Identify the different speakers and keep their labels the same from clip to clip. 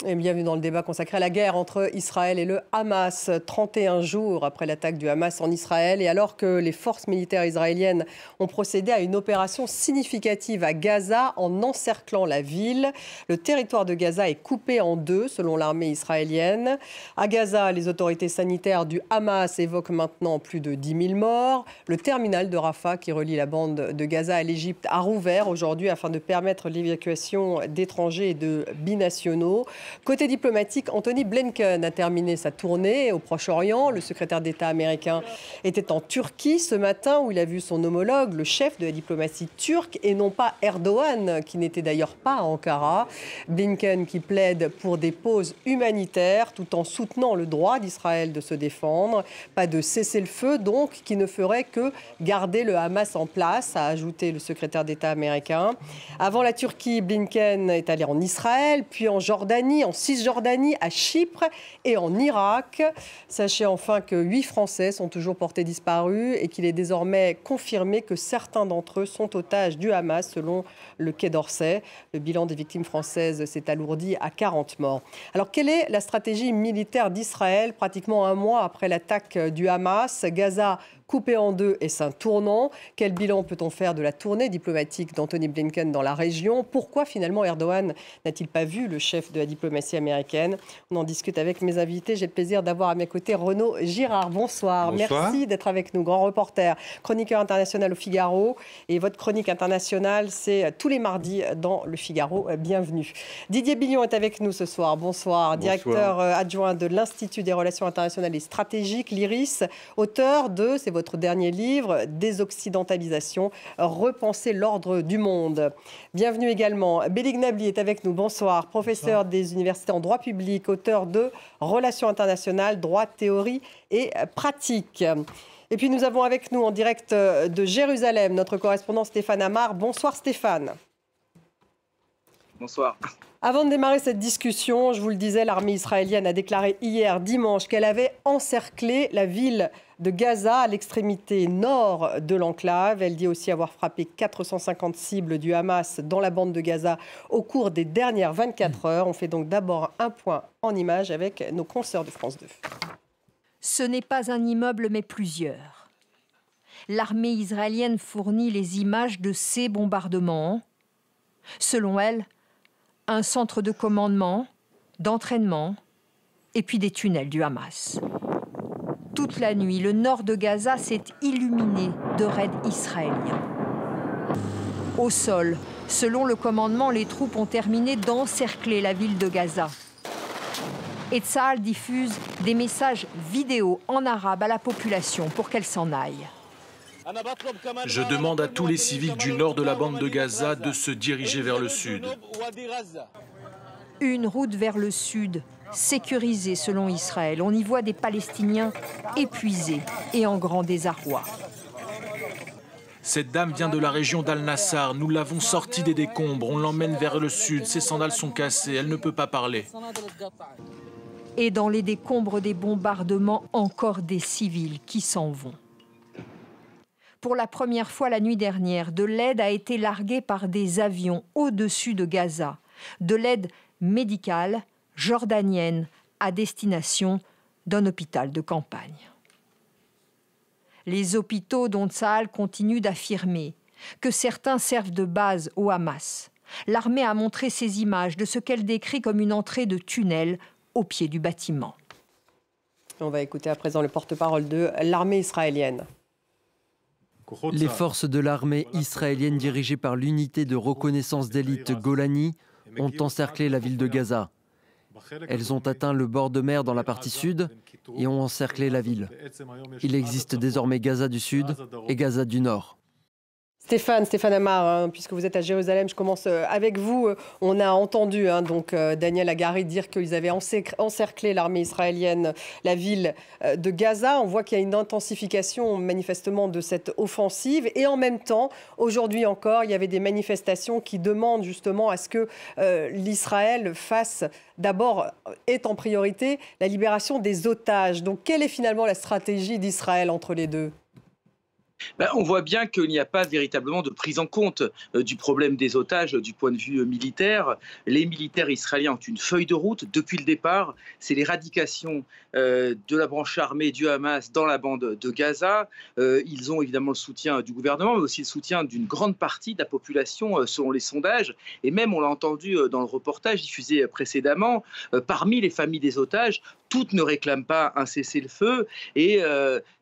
Speaker 1: Et bienvenue dans le débat consacré à la guerre entre Israël et le Hamas. 31 jours après l'attaque du Hamas en Israël et alors que les forces militaires israéliennes ont procédé à une opération significative à Gaza en encerclant la ville, le territoire de Gaza est coupé en deux selon l'armée israélienne. À Gaza, les autorités sanitaires du Hamas évoquent maintenant plus de 10 000 morts. Le terminal de Rafah qui relie la bande de Gaza à l'Égypte a rouvert aujourd'hui afin de permettre l'évacuation d'étrangers et de binationaux. Côté diplomatique, Antony Blinken a terminé sa tournée au Proche-Orient. Le secrétaire d'État américain était en Turquie ce matin où il a vu son homologue, le chef de la diplomatie turque, et non pas Erdogan, qui n'était d'ailleurs pas à Ankara. Blinken qui plaide pour des pauses humanitaires tout en soutenant le droit d'Israël de se défendre. Pas de cessez-le-feu donc qui ne ferait que garder le Hamas en place, a ajouté le secrétaire d'État américain. Avant la Turquie, Blinken est allé en Israël, puis en Jordanie, en Cisjordanie, à Chypre et en Irak. Sachez enfin que 8 Français sont toujours portés disparus et qu'il est désormais confirmé que certains d'entre eux sont otages du Hamas, selon le Quai d'Orsay. Le bilan des victimes françaises s'est alourdi à 40 morts. Alors, quelle est la stratégie militaire d'Israël pratiquement un mois après l'attaque du Hamas? Gaza coupé en deux et c'est un tournant. Quel bilan peut-on faire de la tournée diplomatique d'Antony Blinken dans la région? Pourquoi finalement Erdogan n'a-t-il pas vu le chef de la diplomatie américaine? On en discute avec mes invités. J'ai le plaisir d'avoir à mes côtés Renaud Girard. Bonsoir. Merci d'être avec nous. Grand reporter, chroniqueur international au Figaro. Et votre chronique internationale, c'est tous les mardis dans le Figaro. Bienvenue. Didier Billon est avec nous ce soir. Bonsoir. Directeur adjoint de l'Institut des relations internationales et stratégiques, l'IRIS, auteur de, c'est votre dernier livre, Désoccidentalisation, repenser l'ordre du monde. Bienvenue également. Beling Nabli est avec nous. Bonsoir. Professeur des universités en droit public, auteur de Relations internationales, droit, théorie et pratique. Et puis nous avons avec nous en direct de Jérusalem notre correspondant Stéphane Amar. Bonsoir Stéphane.
Speaker 2: Bonsoir.
Speaker 1: Avant de démarrer cette discussion, je vous le disais, l'armée israélienne a déclaré hier dimanche qu'elle avait encerclé la ville de Gaza à l'extrémité nord de l'enclave. Elle dit aussi avoir frappé 450 cibles du Hamas dans la bande de Gaza au cours des dernières 24 heures. On fait donc d'abord un point en images avec nos consoeurs de France 2.
Speaker 3: Ce n'est pas un immeuble mais plusieurs. L'armée israélienne fournit les images de ces bombardements. Selon elle, un centre de commandement, d'entraînement et puis des tunnels du Hamas. Toute la nuit, le nord de Gaza s'est illuminé de raids israéliens. Au sol, selon le commandement, les troupes ont terminé d'encercler la ville de Gaza. Et Tsahal diffuse des messages vidéo en arabe à la population pour qu'elle s'en aille.
Speaker 4: Je demande à tous les civils du nord de la bande de Gaza de se diriger vers le sud.
Speaker 3: Une route vers le sud, sécurisée selon Israël. On y voit des Palestiniens épuisés et en grand désarroi.
Speaker 4: Cette dame vient de la région d'Al-Nassar. Nous l'avons sortie des décombres. On l'emmène vers le sud. Ses sandales sont cassées. Elle ne peut pas parler.
Speaker 3: Et dans les décombres des bombardements, encore des civils qui s'en vont. Pour la première fois la nuit dernière, de l'aide a été larguée par des avions au-dessus de Gaza. De l'aide médicale jordanienne à destination d'un hôpital de campagne. Les hôpitaux dont Tsahal continue d'affirmer que certains servent de base au Hamas. L'armée a montré ces images de ce qu'elle décrit comme une entrée de tunnel au pied du bâtiment.
Speaker 1: On va écouter à présent le porte-parole de l'armée israélienne.
Speaker 5: Les forces de l'armée israélienne dirigées par l'unité de reconnaissance d'élite Golani ont encerclé la ville de Gaza. Elles ont atteint le bord de mer dans la partie sud et ont encerclé la ville. Il existe désormais Gaza du Sud et Gaza du Nord.
Speaker 1: Stéphane Amar, puisque vous êtes à Jérusalem, je commence avec vous. On a entendu Daniel Hagari dire qu'ils avaient encerclé l'armée israélienne, la ville de Gaza. On voit qu'il y a une intensification manifestement de cette offensive. Et en même temps, aujourd'hui encore, il y avait des manifestations qui demandent justement à ce que l'Israël fasse d'abord, est en priorité, la libération des otages. Donc quelle est finalement la stratégie d'Israël entre les deux ?
Speaker 2: On voit bien qu'il n'y a pas véritablement de prise en compte du problème des otages du point de vue militaire. Les militaires israéliens ont une feuille de route depuis le départ, c'est l'éradication de la branche armée du Hamas dans la bande de Gaza. Ils ont évidemment le soutien du gouvernement, mais aussi le soutien d'une grande partie de la population selon les sondages. Et même, on l'a entendu dans le reportage diffusé précédemment, parmi les familles des otages, toutes ne réclament pas un cessez-le-feu et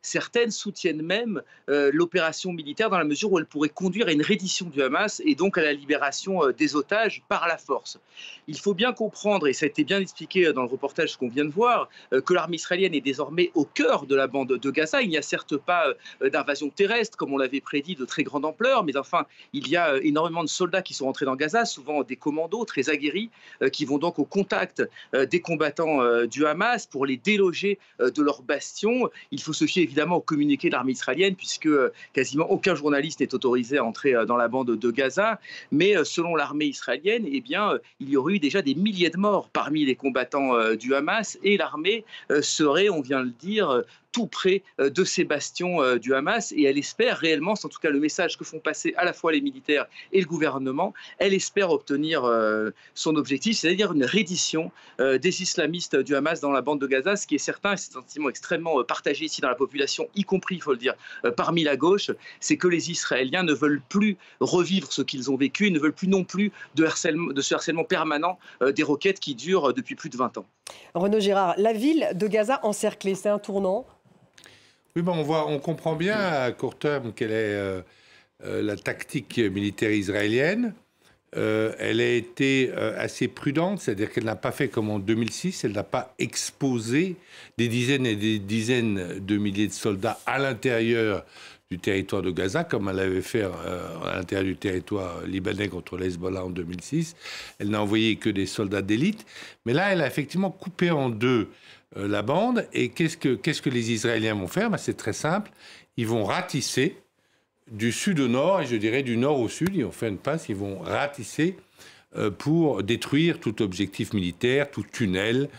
Speaker 2: certaines soutiennent même l'opération militaire dans la mesure où elle pourrait conduire à une reddition du Hamas et donc à la libération des otages par la force. Il faut bien comprendre, et ça a été bien expliqué dans le reportage qu'on vient de voir, que l'armée israélienne est désormais au cœur de la bande de Gaza. Il n'y a certes pas d'invasion terrestre, comme on l'avait prédit, de très grande ampleur, mais enfin, il y a énormément de soldats qui sont rentrés dans Gaza, souvent des commandos très aguerris, qui vont donc au contact des combattants du Hamas pour les déloger de leur bastion. Il faut se fier évidemment au communiqué de l'armée israélienne, puisque quasiment aucun journaliste n'est autorisé à entrer dans la bande de Gaza. Mais selon l'armée israélienne, eh bien, il y aurait eu déjà des milliers de morts parmi les combattants du Hamas, et l'armée serait, on vient de le dire, tout près de ces bastions du Hamas, et elle espère réellement, c'est en tout cas le message que font passer à la fois les militaires et le gouvernement, elle espère obtenir son objectif, c'est-à-dire une reddition des islamistes du Hamas dans la bande de Gaza, ce qui est certain, et c'est un sentiment extrêmement partagé ici dans la population, y compris, il faut le dire, parmi la gauche, c'est que les Israéliens ne veulent plus revivre ce qu'ils ont vécu, ils ne veulent plus non plus de ce harcèlement permanent des roquettes qui durent depuis plus de 20 ans.
Speaker 1: Renaud Girard, la ville de Gaza encerclée, c'est un tournant?
Speaker 6: Oui, on comprend bien à court terme quelle est la tactique militaire israélienne. Elle a été assez prudente, c'est-à-dire qu'elle n'a pas fait comme en 2006, elle n'a pas exposé des dizaines et des dizaines de milliers de soldats à l'intérieur du territoire de Gaza, comme elle avait fait à l'intérieur du territoire libanais contre l'Hezbollah en 2006. Elle n'a envoyé que des soldats d'élite, mais là, elle a effectivement coupé en deux la bande. Et qu'est-ce que les Israéliens vont faire? C'est très simple. Ils vont ratisser du sud au nord, et je dirais du nord au sud. Ils vont faire une passe, ils vont ratisser pour détruire tout objectif militaire, tout tunnel,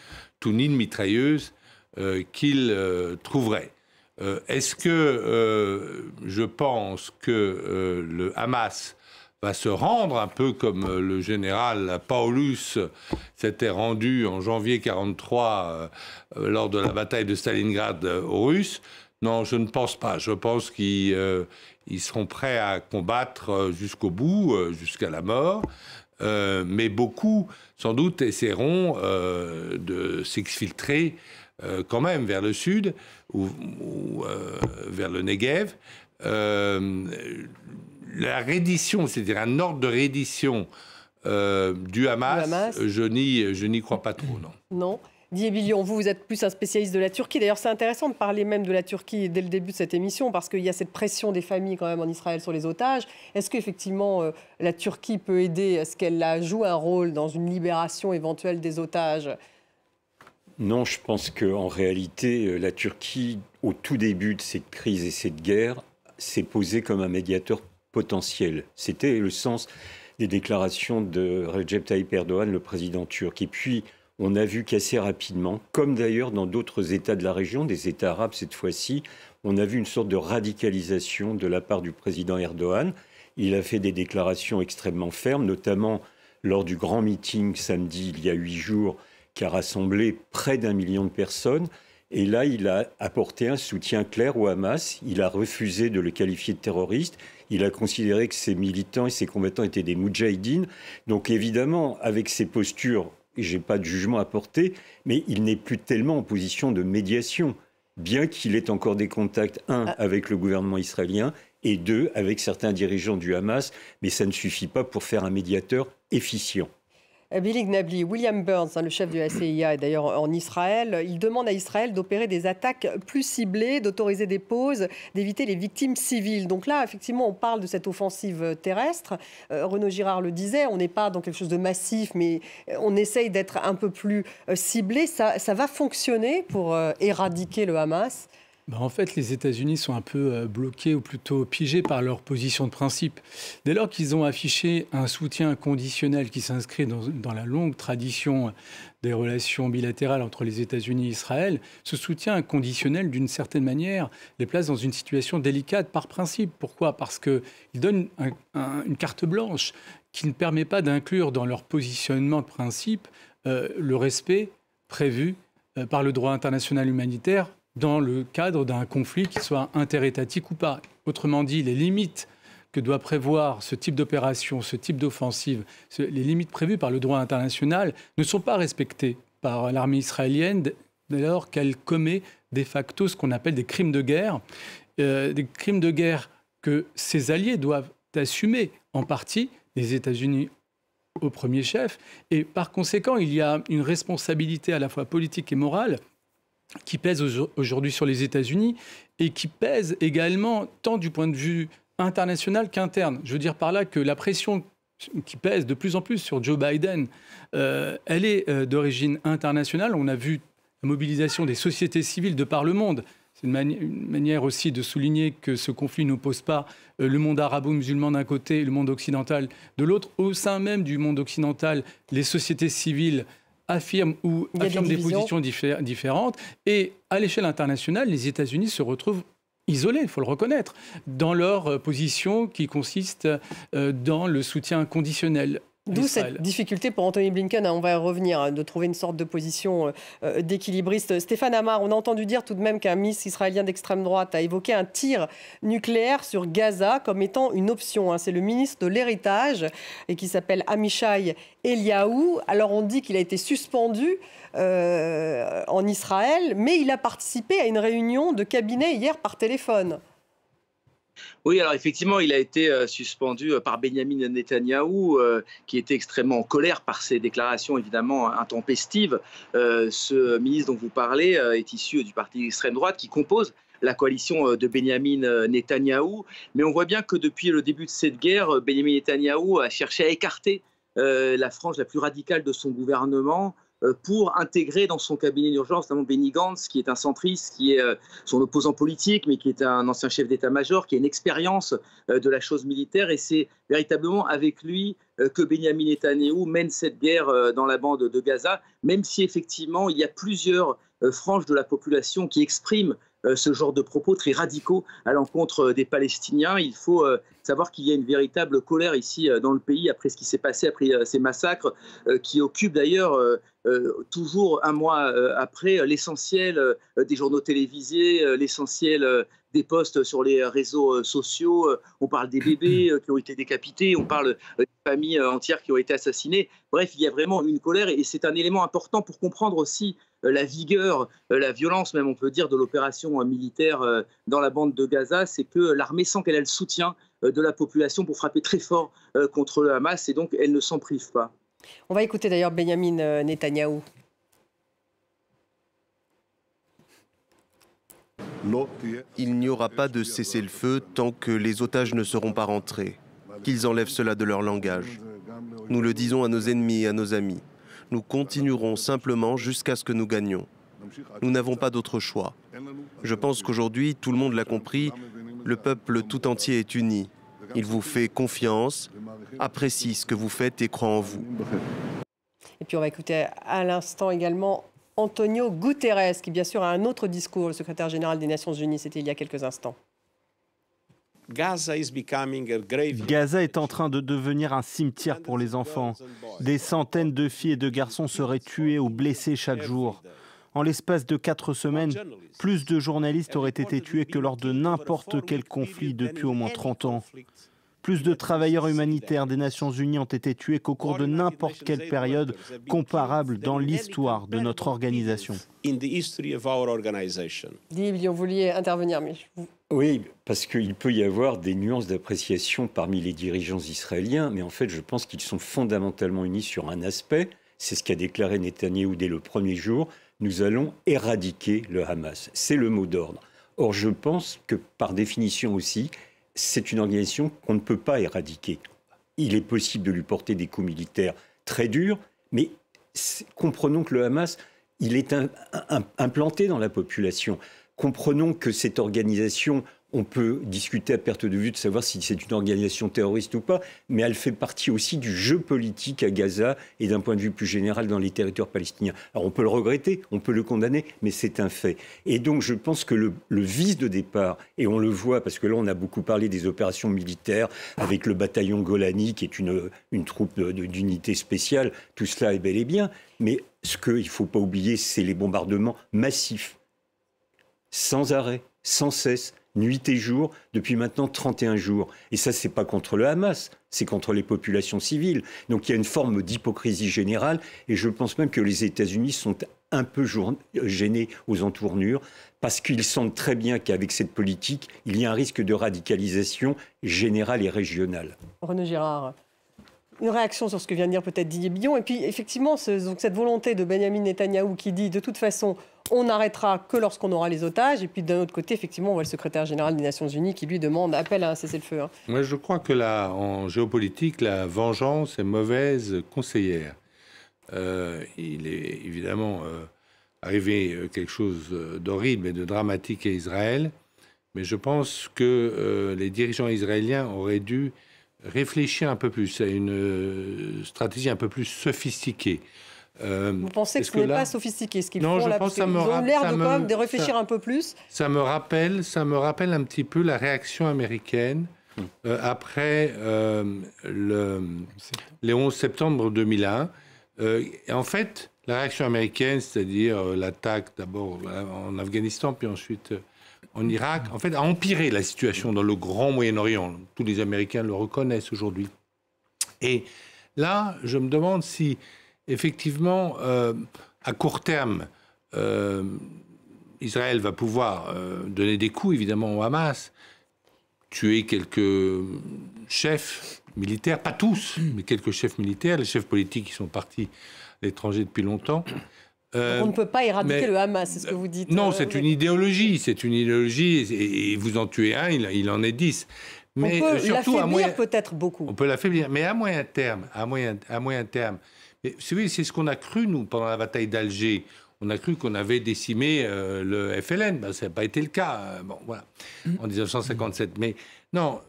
Speaker 6: tout nid de mitrailleuse qu'ils trouveraient. Est-ce que je pense que le Hamas va se rendre un peu comme le général Paulus s'était rendu en janvier 1943 lors de la bataille de Stalingrad aux Russes? Non, je ne pense pas. Je pense qu'ils seront prêts à combattre jusqu'au bout, jusqu'à la mort. Mais beaucoup, sans doute, essaieront de s'exfiltrer quand même vers le sud ou vers le Negev. La reddition, c'est-à-dire un ordre de reddition du Hamas, je n'y crois pas trop, non.
Speaker 1: Non. Didier Billion, vous êtes plus un spécialiste de la Turquie. D'ailleurs, c'est intéressant de parler même de la Turquie dès le début de cette émission, parce qu'il y a cette pression des familles quand même en Israël sur les otages. Est-ce qu'effectivement, la Turquie peut aider? Est-ce qu'elle joue un rôle dans une libération éventuelle des otages?
Speaker 7: Non, je pense qu'en réalité, la Turquie, au tout début de cette crise et cette guerre, s'est posée comme un médiateur potentiel. C'était le sens des déclarations de Recep Tayyip Erdogan, le président turc. Et puis, on a vu qu'assez rapidement, comme d'ailleurs dans d'autres États de la région, des États arabes cette fois-ci, on a vu une sorte de radicalisation de la part du président Erdogan. Il a fait des déclarations extrêmement fermes, notamment lors du grand meeting samedi, il y a 8 jours, qui a rassemblé près d'1 million de personnes. Et là, il a apporté un soutien clair au Hamas. Il a refusé de le qualifier de terroriste. Il a considéré que ses militants et ses combattants étaient des moudjahidines. Donc évidemment, avec ces postures, je n'ai pas de jugement à porter, mais il n'est plus tellement en position de médiation, bien qu'il ait encore des contacts, avec le gouvernement israélien, et 2, avec certains dirigeants du Hamas. Mais ça ne suffit pas pour faire un médiateur efficient.
Speaker 1: Billy Gnably, William Burns, le chef du CIA, est d'ailleurs en Israël. Il demande à Israël d'opérer des attaques plus ciblées, d'autoriser des pauses, d'éviter les victimes civiles. Donc là, effectivement, on parle de cette offensive terrestre. Renaud Girard le disait, on n'est pas dans quelque chose de massif, mais on essaye d'être un peu plus ciblé. Ça va fonctionner pour éradiquer le Hamas?
Speaker 8: En fait, les États-Unis sont un peu bloqués ou plutôt piégés par leur position de principe. Dès lors qu'ils ont affiché un soutien conditionnel qui s'inscrit dans la longue tradition des relations bilatérales entre les États-Unis et Israël, ce soutien conditionnel, d'une certaine manière, les place dans une situation délicate par principe. Pourquoi ? Parce qu'il donne une carte blanche qui ne permet pas d'inclure dans leur positionnement de principe le respect prévu par le droit international humanitaire dans le cadre d'un conflit qui soit interétatique ou pas. Autrement dit, les limites que doit prévoir ce type d'opération, ce type d'offensive, les limites prévues par le droit international ne sont pas respectées par l'armée israélienne dès lors qu'elle commet de facto ce qu'on appelle des crimes de guerre. Des crimes de guerre que ses alliés doivent assumer en partie, les États-Unis au premier chef. Et par conséquent, il y a une responsabilité à la fois politique et morale qui pèse aujourd'hui sur les États-Unis et qui pèse également tant du point de vue international qu'interne. Je veux dire par là que la pression qui pèse de plus en plus sur Joe Biden, elle est d'origine internationale. On a vu la mobilisation des sociétés civiles de par le monde. C'est une manière aussi de souligner que ce conflit n'oppose pas le monde arabo-musulman d'un côté et le monde occidental de l'autre. Au sein même du monde occidental, les sociétés civiles affirment des positions différentes. Et à l'échelle internationale, les États-Unis se retrouvent isolés, il faut le reconnaître, dans leur position qui consiste dans le soutien conditionnel.
Speaker 1: D'où cette difficulté pour Anthony Blinken, on va y revenir, de trouver une sorte de position d'équilibriste. Stéphane Amar, on a entendu dire tout de même qu'un ministre israélien d'extrême droite a évoqué un tir nucléaire sur Gaza comme étant une option. C'est le ministre de l'Héritage et qui s'appelle Amichai Eliyahu. Alors on dit qu'il a été suspendu en Israël, mais il a participé à une réunion de cabinet hier par téléphone.
Speaker 2: Oui, alors effectivement, il a été suspendu par Benyamin Netanyahou, qui était extrêmement en colère par ses déclarations évidemment intempestives. Ce ministre dont vous parlez est issu du parti d'extrême droite qui compose la coalition de Benyamin Netanyahou. Mais on voit bien que depuis le début de cette guerre, Benyamin Netanyahou a cherché à écarter la frange la plus radicale de son gouvernement pour intégrer dans son cabinet d'urgence, notamment Benny Gantz, qui est un centriste, qui est son opposant politique, mais qui est un ancien chef d'état-major, qui a une expérience de la chose militaire. Et c'est véritablement avec lui que Benyamin Netanyahou mène cette guerre dans la bande de Gaza, même si effectivement il y a plusieurs franges de la population qui expriment ce genre de propos très radicaux à l'encontre des Palestiniens. Il faut savoir qu'il y a une véritable colère ici dans le pays après ce qui s'est passé, après ces massacres qui occupent d'ailleurs toujours un mois après l'essentiel des journaux télévisés, l'essentiel des posts sur les réseaux sociaux. On parle des bébés qui ont été décapités, on parle des familles entières qui ont été assassinées. Bref, il y a vraiment une colère et c'est un élément important pour comprendre aussi la vigueur, la violence même on peut dire de l'opération militaire dans la bande de Gaza. C'est que l'armée sent qu'elle a le soutien de la population pour frapper très fort contre le Hamas et donc elle ne s'en prive pas.
Speaker 1: On va écouter d'ailleurs Benyamin Netanyahou.
Speaker 9: Il n'y aura pas de cessez-le-feu tant que les otages ne seront pas rentrés, qu'ils enlèvent cela de leur langage. Nous le disons à nos ennemis et à nos amis. Nous continuerons simplement jusqu'à ce que nous gagnions. Nous n'avons pas d'autre choix. Je pense qu'aujourd'hui, tout le monde l'a compris, le peuple tout entier est uni. Il vous fait confiance, apprécie ce que vous faites et croit en vous.
Speaker 1: Et puis on va écouter à l'instant également Antonio Guterres, qui bien sûr a un autre discours, le secrétaire général des Nations Unies, c'était il y a quelques instants.
Speaker 10: Gaza est en train de devenir un cimetière pour les enfants. Des centaines de filles et de garçons seraient tués ou blessés chaque jour. En l'espace de 4 semaines, plus de journalistes auraient été tués que lors de n'importe quel conflit depuis au moins 30 ans. Plus de travailleurs humanitaires des Nations Unies ont été tués qu'au cours de n'importe quelle période comparable dans l'histoire de notre organisation.
Speaker 1: Guy, vous vouliez intervenir, mais...
Speaker 7: Oui, parce qu'il peut y avoir des nuances d'appréciation parmi les dirigeants israéliens, mais en fait, je pense qu'ils sont fondamentalement unis sur un aspect. C'est ce qu'a déclaré Netanyahou dès le premier jour. Nous allons éradiquer le Hamas. C'est le mot d'ordre. Or, je pense que, par définition aussi, c'est une organisation qu'on ne peut pas éradiquer. Il est possible de lui porter des coups militaires très durs, mais comprenons que le Hamas, il est implanté dans la population. comprenons que cette organisation, on peut discuter à perte de vue de savoir si c'est une organisation terroriste ou pas, mais elle fait partie aussi du jeu politique à Gaza et d'un point de vue plus général dans les territoires palestiniens. Alors on peut le regretter, on peut le condamner, mais c'est un fait. Et donc je pense que le vice de départ, et on le voit parce que là on a beaucoup parlé des opérations militaires avec le bataillon Golani qui est une troupe d'unité spéciale, tout cela est bel et bien, mais ce qu'il ne faut pas oublier, c'est les bombardements massifs, sans arrêt, sans cesse, nuit et jour, depuis maintenant 31 jours. Et ça, c'est pas contre le Hamas, c'est contre les populations civiles. Donc il y a une forme d'hypocrisie générale, et je pense même que les États-Unis sont un peu gênés aux entournures, parce qu'ils sentent très bien qu'avec cette politique, il y a un risque de radicalisation générale et régionale.
Speaker 1: Renaud Girard, une réaction sur ce que vient de dire peut-être Didier Billon, et puis effectivement donc cette volonté de Benyamin Netanyahou qui dit de toute façon on n'arrêtera que lorsqu'on aura les otages, et puis d'un autre côté effectivement on voit le secrétaire général des Nations Unies qui lui appelle à un cessez-le-feu.
Speaker 6: Moi je crois que là en géopolitique la vengeance est mauvaise conseillère. Il est évidemment arrivé quelque chose d'horrible et de dramatique à Israël, mais je pense que les dirigeants israéliens auraient dû réfléchir un peu plus à une stratégie un peu plus sophistiquée.
Speaker 1: Vous pensez que ce n'est pas sophistiqué ce qu'ils font là, parce qu'ils ont l'air de, quand même, de réfléchir un peu plus.
Speaker 6: Ça me rappelle un petit peu la réaction américaine après les 11 septembre 2001. En fait, la réaction américaine, c'est-à-dire l'attaque d'abord en Afghanistan, puis ensuite en Irak, en fait, a empiré la situation dans le grand Moyen-Orient. Tous les Américains le reconnaissent aujourd'hui. Et là, je me demande si, effectivement, à court terme, Israël va pouvoir donner des coups, évidemment, au Hamas, tuer quelques chefs militaires, pas tous, mais quelques chefs militaires, les chefs politiques qui sont partis à l'étranger depuis longtemps.
Speaker 1: On ne peut pas éradiquer le Hamas, c'est ce que vous dites.
Speaker 6: Non, c'est une idéologie, et vous en tuez un, il en est 10.
Speaker 1: Mais on peut l'affaiblir peut-être beaucoup.
Speaker 6: On peut l'affaiblir, mais à moyen terme, mais, vous savez, c'est ce qu'on a cru, nous, pendant la bataille d'Alger. On a cru qu'on avait décimé le FLN. Ben, ça n'a pas été le cas, bon, voilà, en 1957. Mais non,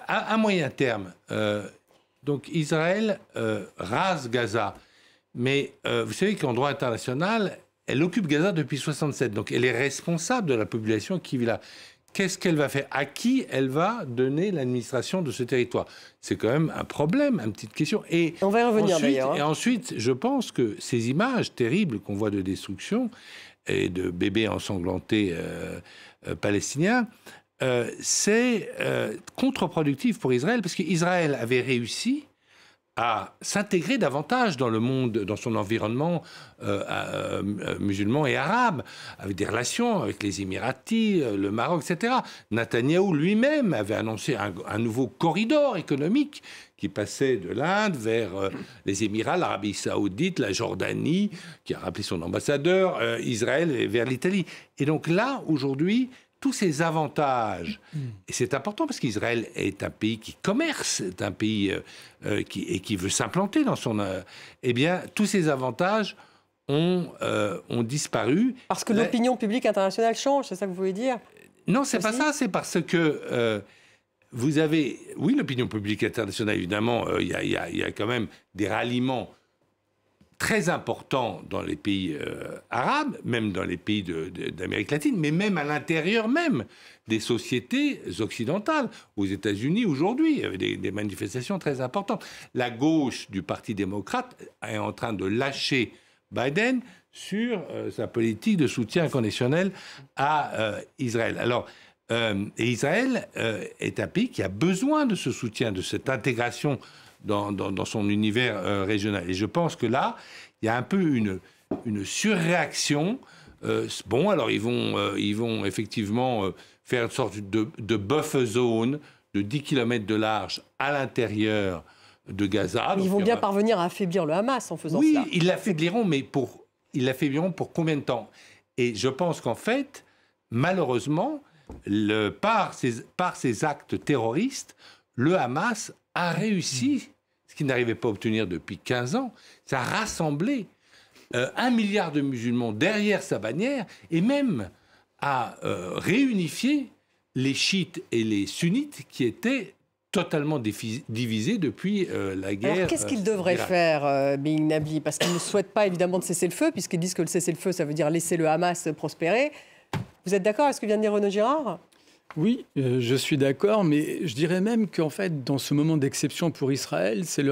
Speaker 6: à moyen terme, donc Israël rase Gaza. Mais vous savez qu'en droit international, elle occupe Gaza depuis 1967. Donc elle est responsable de la population qui vit là. Qu'est-ce qu'elle va faire? À qui elle va donner l'administration de ce territoire? C'est quand même un problème, une petite question. Et
Speaker 1: on va y revenir d'ailleurs.
Speaker 6: Et ensuite, je pense que ces images terribles qu'on voit de destruction et de bébés ensanglantés palestiniens, c'est contre-productif pour Israël, parce qu'Israël avait réussi à s'intégrer davantage dans le monde, dans son environnement musulman et arabe, avec des relations avec les Émiratis, le Maroc, etc. Netanyahou lui-même avait annoncé un nouveau corridor économique qui passait de l'Inde vers les Émirats, l'Arabie saoudite, la Jordanie, qui a rappelé son ambassadeur, Israël et vers l'Italie. Et donc là, aujourd'hui, tous ces avantages, et c'est important parce qu'Israël est un pays qui commerce, est un pays qui veut s'implanter dans son... eh bien, tous ces avantages ont disparu.
Speaker 1: Parce que l'opinion publique internationale change, c'est ça que vous voulez dire?
Speaker 6: Non, c'est pas ça, c'est parce que vous avez... Oui, l'opinion publique internationale, évidemment, il y a quand même des ralliements très important dans les pays arabes, même dans les pays d'Amérique latine, mais même à l'intérieur même des sociétés occidentales. Aux États-Unis, aujourd'hui, il y avait des manifestations très importantes. La gauche du Parti démocrate est en train de lâcher Biden sur sa politique de soutien inconditionnel à Israël. Alors, et Israël est un pays qui a besoin de ce soutien, de cette intégration dans son univers régional. Et je pense que là, il y a un peu une surréaction. Bon, alors ils vont effectivement faire une sorte de buffer zone de 10 km de large à l'intérieur de Gaza.
Speaker 1: Ils vont bien parvenir à affaiblir le Hamas en faisant cela.
Speaker 6: Oui, ils l'affaibliront, mais ils l'affaibliront pour combien de temps? Et je pense qu'en fait, malheureusement, par ces actes terroristes, le Hamas a réussi, ce qu'il n'arrivait pas à obtenir depuis 15 ans, c'est à rassembler 1 milliard de musulmans derrière sa bannière, et même a réunifié les chiites et les sunnites qui étaient totalement divisés depuis la guerre.
Speaker 1: Alors qu'est-ce qu'ils devraient faire, Being Nabli? Parce qu'ils ne souhaitent pas évidemment de cesser le feu, puisqu'ils disent que le cessez-le-feu, ça veut dire laisser le Hamas prospérer. Vous êtes d'accord avec ce que vient de dire Renaud Girard?
Speaker 8: Oui, je suis d'accord, mais je dirais même qu'en fait, dans ce moment d'exception pour Israël, c'est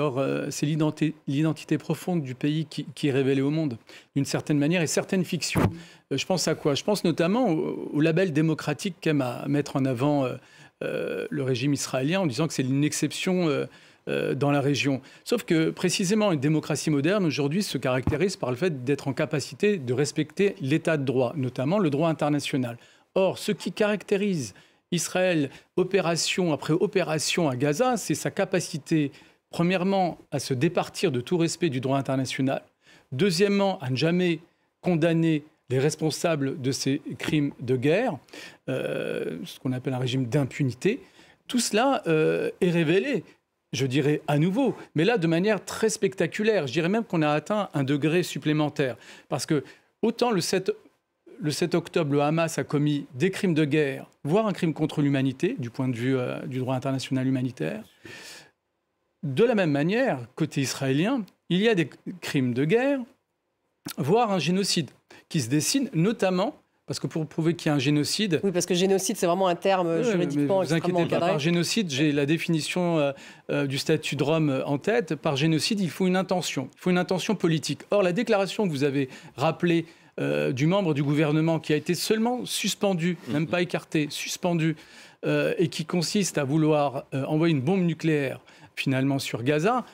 Speaker 8: l'identité profonde du pays qui est révélée au monde, d'une certaine manière, et certaines fictions. Je pense à quoi? Je pense notamment au label démocratique qu'aime à mettre en avant le régime israélien en disant que c'est une exception dans la région. Sauf que précisément, une démocratie moderne aujourd'hui se caractérise par le fait d'être en capacité de respecter l'état de droit, notamment le droit international. Or, ce qui caractérise Israël, opération après opération à Gaza, c'est sa capacité, premièrement, à se départir de tout respect du droit international, deuxièmement, à ne jamais condamner les responsables de ces crimes de guerre, ce qu'on appelle un régime d'impunité. Tout cela est révélé, je dirais à nouveau, mais là de manière très spectaculaire. Je dirais même qu'on a atteint un degré supplémentaire, parce que autant le 7 octobre, le Hamas a commis des crimes de guerre, voire un crime contre l'humanité, du point de vue du droit international humanitaire. De la même manière, côté israélien, il y a des crimes de guerre, voire un génocide, qui se dessine notamment, parce que pour prouver qu'il y a un génocide...
Speaker 1: Oui, parce que génocide, c'est vraiment un terme juridiquement extrêmement encadré.
Speaker 8: Par génocide, j'ai la définition du statut de Rome en tête. Par génocide, il faut une intention. Il faut une intention politique. Or, la déclaration que vous avez rappelée du membre du gouvernement qui a été seulement suspendu, même pas écarté, suspendu, et qui consiste à vouloir envoyer une bombe nucléaire finalement sur Gaza,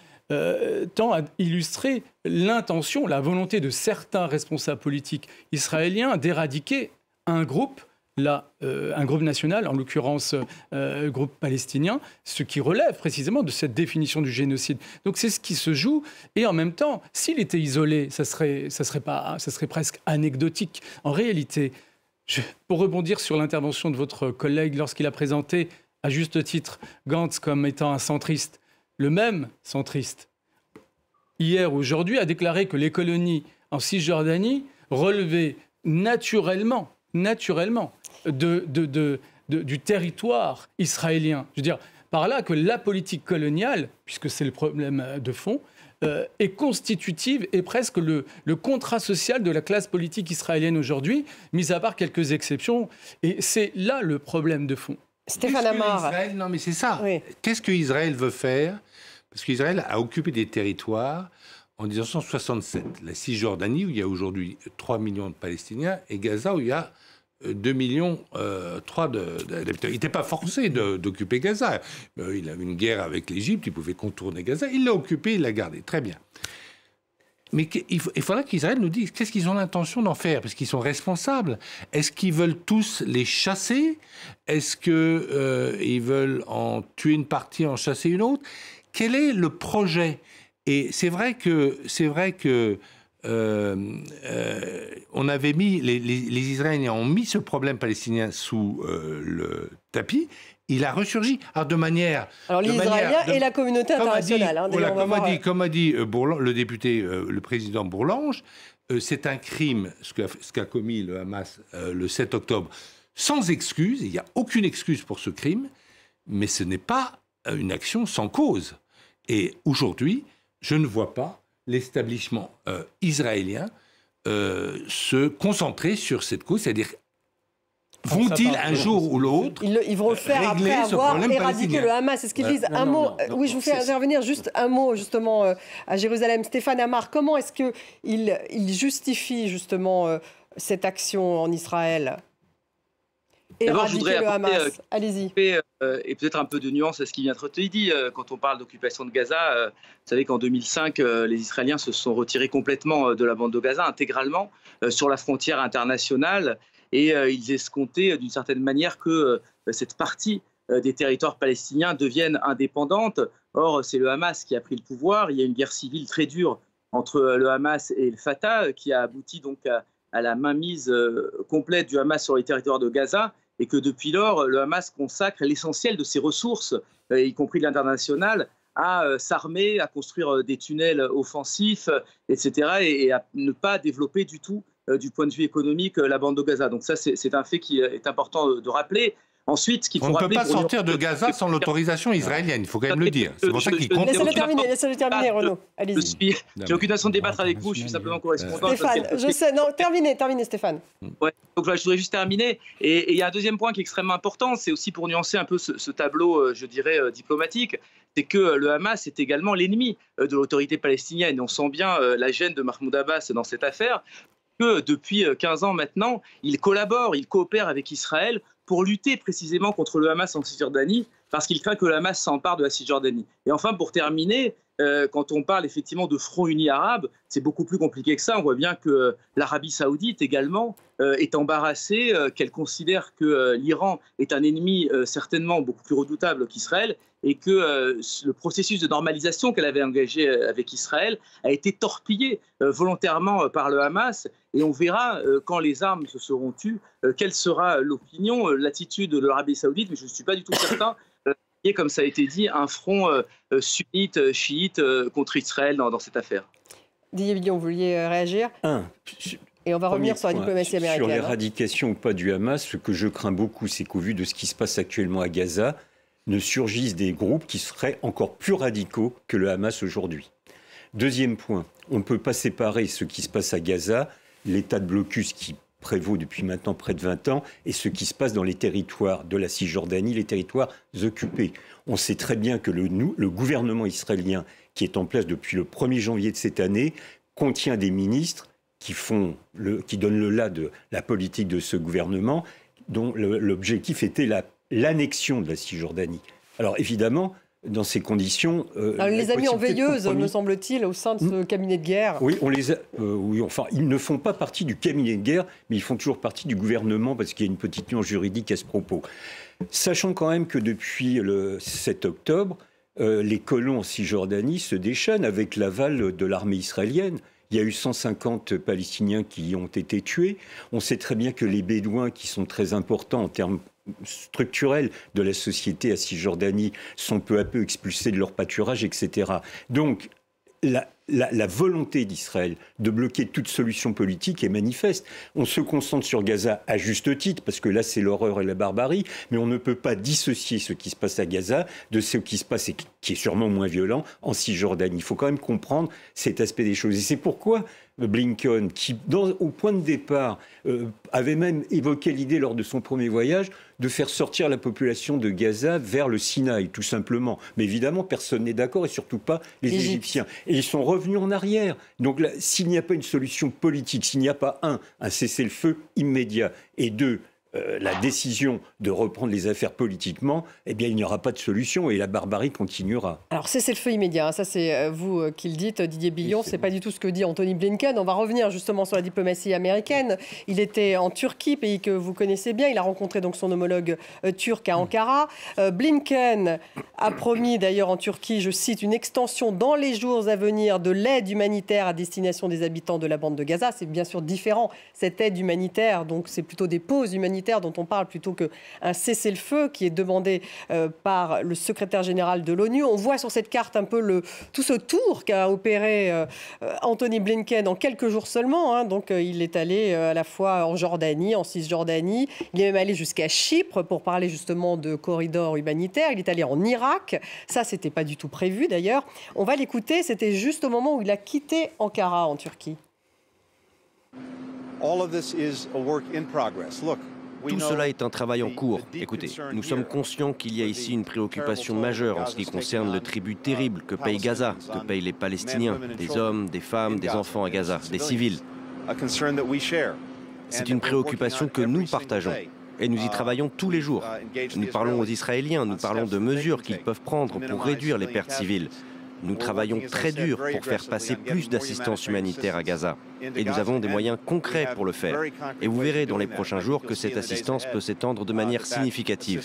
Speaker 8: tend à illustrer l'intention, la volonté de certains responsables politiques israéliens d'éradiquer un groupe, un groupe national, en l'occurrence groupe palestinien, ce qui relève précisément de cette définition du génocide. Donc c'est ce qui se joue, et en même temps, s'il était isolé, ça serait presque anecdotique. En réalité, pour rebondir sur l'intervention de votre collègue lorsqu'il a présenté, à juste titre, Gantz comme étant un centriste, le même centriste, hier ou aujourd'hui, a déclaré que les colonies en Cisjordanie relevaient naturellement du territoire israélien. Je veux dire, par là que la politique coloniale, puisque c'est le problème de fond, est constitutive et presque le contrat social de la classe politique israélienne aujourd'hui, mis à part quelques exceptions. Et c'est là le problème de fond.
Speaker 1: Stéphane Amar.
Speaker 6: Non, mais c'est ça. Oui. Qu'est-ce qu'Israël veut faire? Parce qu'Israël a occupé des territoires en 1967. La Cisjordanie, où il y a aujourd'hui 3 millions de Palestiniens, et Gaza, où il y a 2,3 millions d'habitants. Il n'était pas forcé d'occuper Gaza. Il avait une guerre avec l'Égypte, il pouvait contourner Gaza. Il l'a occupé, il l'a gardé. Très bien. Mais il faudra qu'Israël nous dise qu'est-ce qu'ils ont l'intention d'en faire, parce qu'ils sont responsables. Est-ce qu'ils veulent tous les chasser? Est-ce qu'ils veulent en tuer une partie, en chasser une autre? Quel est le projet? Et c'est vrai que on avait mis les Israéliens ont mis ce problème palestinien sous le tapis. Il a ressurgi de manière...
Speaker 1: Alors les Israéliens et la communauté internationale.
Speaker 6: Comme a dit le député, le président Bourlange, c'est un crime, ce qu'a commis le Hamas le 7 octobre, sans excuse. Il n'y a aucune excuse pour ce crime, mais ce n'est pas une action sans cause. Et aujourd'hui, je ne vois pas l'établissement israélien se concentrer sur cette cause, c'est-à-dire vont-ils un jour ou l'autre
Speaker 1: ils vont le faire après avoir éradiqué le Hamas, c'est ce qu'ils disent. Un mot, oui, je vous fais intervenir juste un mot justement à Jérusalem. Stéphane Amar, comment est-ce qu'il justifie justement cette action en Israël?
Speaker 2: D'abord, je voudrais apporter
Speaker 1: allez-y.
Speaker 2: Et peut-être un peu de nuance à ce qui vient d'être dit. Quand on parle d'occupation de Gaza, vous savez qu'en 2005, les Israéliens se sont retirés complètement de la bande de Gaza, intégralement, sur la frontière internationale. Et ils escomptaient d'une certaine manière que cette partie des territoires palestiniens devienne indépendante. Or, c'est le Hamas qui a pris le pouvoir. Il y a une guerre civile très dure entre le Hamas et le Fatah qui a abouti donc à la mainmise complète du Hamas sur les territoires de Gaza, et que depuis lors, le Hamas consacre l'essentiel de ses ressources, y compris de l'international, à s'armer, à construire des tunnels offensifs, etc., et à ne pas développer du tout du point de vue économique la bande de Gaza. Donc ça, c'est un fait qui est important de rappeler. Ensuite, ce qu'il faut rappeler...
Speaker 6: On ne peut pas sortir de Gaza sans l'autorisation israélienne, il faut quand même le dire. C'est pour ça qu'il compte.
Speaker 1: Laissez-le terminer, Renaud. Allez-y.
Speaker 2: J'ai aucune façon de débattre avec vous, je suis simplement correspondant.
Speaker 1: Stéphane, je sais. Non, terminez, Stéphane.
Speaker 2: Ouais. Donc voilà, je voudrais juste terminer. Et il y a un deuxième point qui est extrêmement important, c'est aussi pour nuancer un peu ce tableau, je dirais, diplomatique, c'est que le Hamas est également l'ennemi de l'autorité palestinienne. Et on sent bien la gêne de Mahmoud Abbas dans cette affaire, que depuis 15 ans maintenant, il collabore, il coopère avec Israël pour lutter précisément contre le Hamas en Cisjordanie, parce qu'il craint que le Hamas s'empare de la Cisjordanie. Et enfin, pour terminer, quand on parle effectivement de front uni arabe, c'est beaucoup plus compliqué que ça. On voit bien que l'Arabie saoudite également est embarrassée, qu'elle considère que l'Iran est un ennemi certainement beaucoup plus redoutable qu'Israël, et que le processus de normalisation qu'elle avait engagé avec Israël a été torpillé volontairement par le Hamas. Et on verra, quand les armes se seront tues, quelle sera l'opinion, l'attitude de l'Arabie saoudite, mais je ne suis pas du tout certain. Et comme ça a été dit, un front sunnite, chiite contre Israël dans cette affaire.
Speaker 1: Didier Billon, vous vouliez réagir ? Et on va revenir sur la diplomatie américaine.
Speaker 7: Sur l'éradication ou pas du Hamas, ce que je crains beaucoup, c'est qu'au vu de ce qui se passe actuellement à Gaza, ne surgissent des groupes qui seraient encore plus radicaux que le Hamas aujourd'hui. Deuxième point, on ne peut pas séparer ce qui se passe à Gaza, l'état de blocus qui prévaut depuis maintenant près de 20 ans, et ce qui se passe dans les territoires de la Cisjordanie, les territoires occupés. On sait très bien que le gouvernement israélien, qui est en place depuis le 1er janvier de cette année, contient des ministres qui donnent le là de la politique de ce gouvernement, dont l'objectif était l'annexion de la Cisjordanie. Alors évidemment, dans ces conditions...
Speaker 1: Alors, les a mis en veilleuse, me semble-t-il, au sein de ce cabinet de guerre.
Speaker 7: Oui, enfin, ils ne font pas partie du cabinet de guerre, mais ils font toujours partie du gouvernement, parce qu'il y a une petite nuance juridique à ce propos. Sachant quand même que depuis le 7 octobre, les colons en Cisjordanie se déchaînent avec l'aval de l'armée israélienne. Il y a eu 150 Palestiniens qui ont été tués. On sait très bien que les Bédouins, qui sont très importants en termes structurels de la société à Cisjordanie, sont peu à peu expulsés de leur pâturage, etc. Donc, la volonté d'Israël de bloquer toute solution politique est manifeste. On se concentre sur Gaza à juste titre, parce que là, c'est l'horreur et la barbarie, mais on ne peut pas dissocier ce qui se passe à Gaza de ce qui se passe, et qui est sûrement moins violent, en Cisjordanie. Il faut quand même comprendre cet aspect des choses. Et c'est pourquoi Blinken, qui, au point de départ, avait même évoqué l'idée lors de son premier voyage de faire sortir la population de Gaza vers le Sinaï, tout simplement. Mais évidemment, personne n'est d'accord, et surtout pas les Égyptiens. Et ils sont revenus en arrière. Donc là, s'il n'y a pas une solution politique, s'il n'y a pas, un cessez-le-feu immédiat, et deux, la décision de reprendre les affaires politiquement, eh bien, il n'y aura pas de solution et la barbarie continuera.
Speaker 1: Alors, cessez-le-feu immédiat, ça c'est vous qui le dites, Didier Billon, c'est pas du tout ce que dit Anthony Blinken. On va revenir justement sur la diplomatie américaine. Il était en Turquie, pays que vous connaissez bien, il a rencontré donc son homologue turc à Ankara. Blinken a promis d'ailleurs en Turquie, je cite, une extension dans les jours à venir de l'aide humanitaire à destination des habitants de la bande de Gaza. C'est bien sûr différent, cette aide humanitaire, donc c'est plutôt des pauses humanitaires dont on parle plutôt qu'un cessez-le-feu qui est demandé par le secrétaire général de l'ONU. On voit sur cette carte un peu tout ce tour qu'a opéré Anthony Blinken en quelques jours seulement. Donc il est allé à la fois en Jordanie, en Cisjordanie. Il est même allé jusqu'à Chypre pour parler justement de corridors humanitaires. Il est allé en Irak. Ça, c'était pas du tout prévu d'ailleurs. On va l'écouter. C'était juste au moment où il a quitté Ankara en Turquie.
Speaker 9: Tout cela est un travail en cours. Écoutez, nous sommes conscients qu'il y a ici une préoccupation majeure en ce qui concerne le tribut terrible que paye Gaza, que payent les Palestiniens, des hommes, des femmes, des enfants à Gaza, des civils. C'est une préoccupation que nous partageons. Et nous y travaillons tous les jours. Nous parlons aux Israéliens, nous parlons de mesures qu'ils peuvent prendre pour réduire les pertes civiles. Nous travaillons très dur pour faire passer plus d'assistance humanitaire à Gaza. Et nous avons des moyens concrets pour le faire. Et vous verrez dans les prochains jours que cette assistance peut s'étendre de manière significative.